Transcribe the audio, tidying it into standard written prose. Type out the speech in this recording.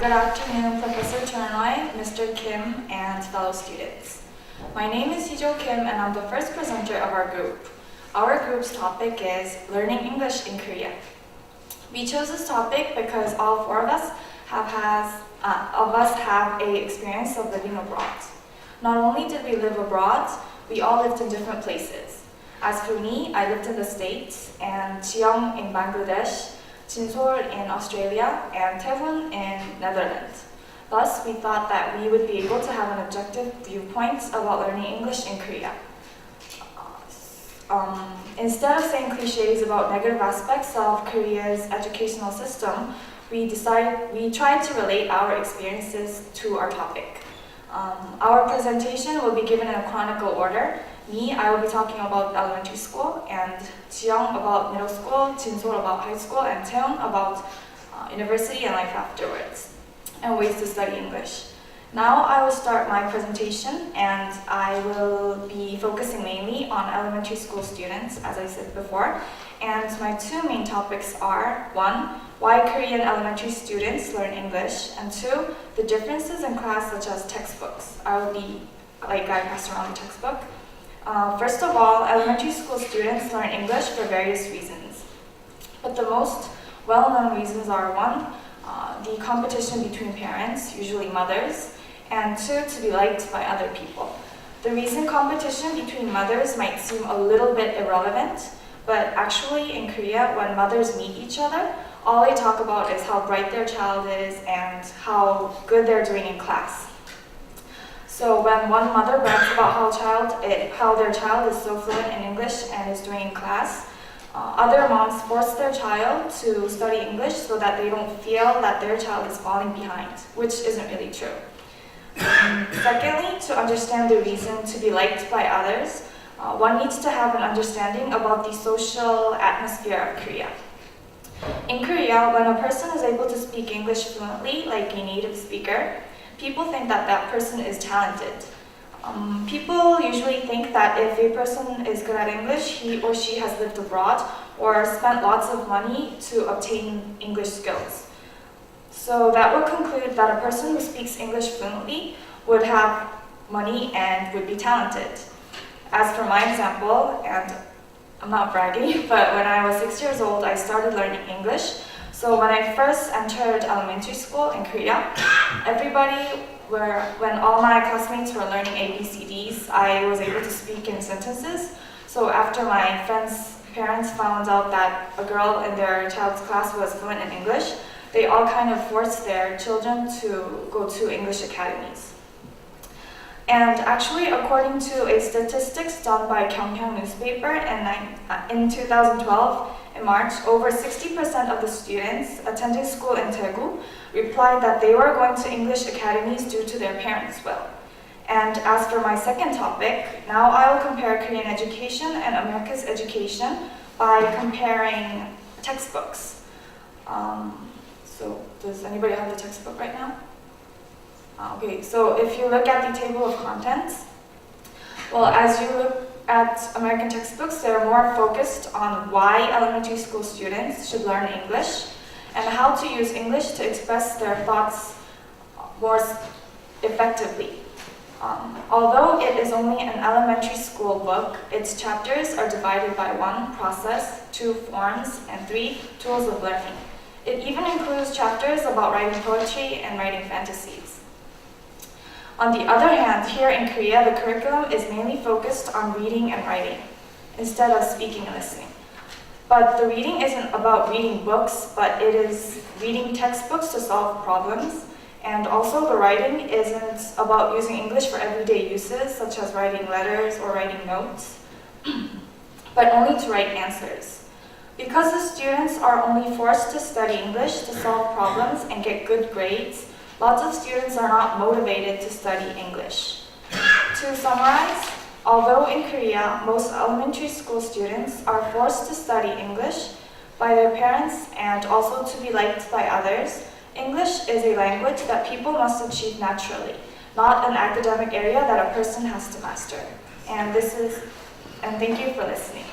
Good afternoon, Professor Chernoy, Mr. Kim, and fellow students. My name is Hijo Kim, and I'm the first presenter of our group. Our group's topic is Learning English in Korea. We chose this topic because all four of us have an experience of living abroad. Not only did we live abroad, we all lived in different places. As for me, I lived in the States, and Chiang in Bangladesh, Jinsol in Australia, and Taewon in Netherlands. Thus, we thought that we would be able to have an objective viewpoint about learning English in Korea. Instead of saying cliches about negative aspects of Korea's educational system, we tried to relate our experiences to our topic. Our presentation will be given in a chronicle order. Me, I will be talking about elementary school, and Jiyoung about middle school, Jinsol about high school, and Taeyeon about university and life afterwards, and ways to study English. Now I will start my presentation, and I will be focusing mainly on elementary school students, as I said before. And my two main topics are, 1, why Korean elementary students learn English, and 2, the differences in class such as textbooks. I will be like I pass around the textbook. First of all, elementary school students learn English for various reasons. But the most well-known reasons are 1, the competition between parents, usually mothers, and 2, to be liked by other people. The reason competition between mothers might seem a little bit irrelevant, but actually in Korea, when mothers meet each other, all they talk about is how bright their child is and how good they're doing in class. So when one mother brags about how their child is so fluent in English and is doing in class, other moms force their child to study English so that they don't feel that their child is falling behind, which isn't really true. Secondly, to understand the reason to be liked by others, one needs to have an understanding about the social atmosphere of Korea. In Korea, when a person is able to speak English fluently, like a native speaker, people think that that person is talented. People usually think that if a person is good at English, he or she has lived abroad or spent lots of money to obtain English skills. So that would conclude that a person who speaks English fluently would have money and would be talented. As for my example, and I'm not bragging, but when I was 6 years old, I started learning English. So when I first entered elementary school in Korea, when all my classmates were learning ABCDs, I was able to speak in sentences. So after my friends' parents found out that a girl in their child's class was fluent in English, they all kind of forced their children to go to English academies. And actually, according to a statistics done by Gyeongyang newspaper in 2012, in March, over 60% of the students attending school in Daegu replied that they were going to English academies due to their parents' will. And as for my second topic, now I will compare Korean education and America's education by comparing textbooks. So does anybody have the textbook right now? Okay, so if you look at the table of contents, well, as you look at American textbooks, they're more focused on why elementary school students should learn English and how to use English to express their thoughts more effectively. Although it is only an elementary school book, its chapters are divided by 1, process, 2, forms, and 3, tools of learning. It even includes chapters about writing poetry and writing fantasies. On the other hand, here in Korea, the curriculum is mainly focused on reading and writing, instead of speaking and listening. But the reading isn't about reading books, but it is reading textbooks to solve problems. And also the writing isn't about using English for everyday uses, such as writing letters or writing notes, but only to write answers. Because the students are only forced to study English to solve problems and get good grades, lots of students are not motivated to study English. To summarize, although in Korea, most elementary school students are forced to study English by their parents and also to be liked by others, English is a language that people must achieve naturally, not an academic area that a person has to master. And thank you for listening.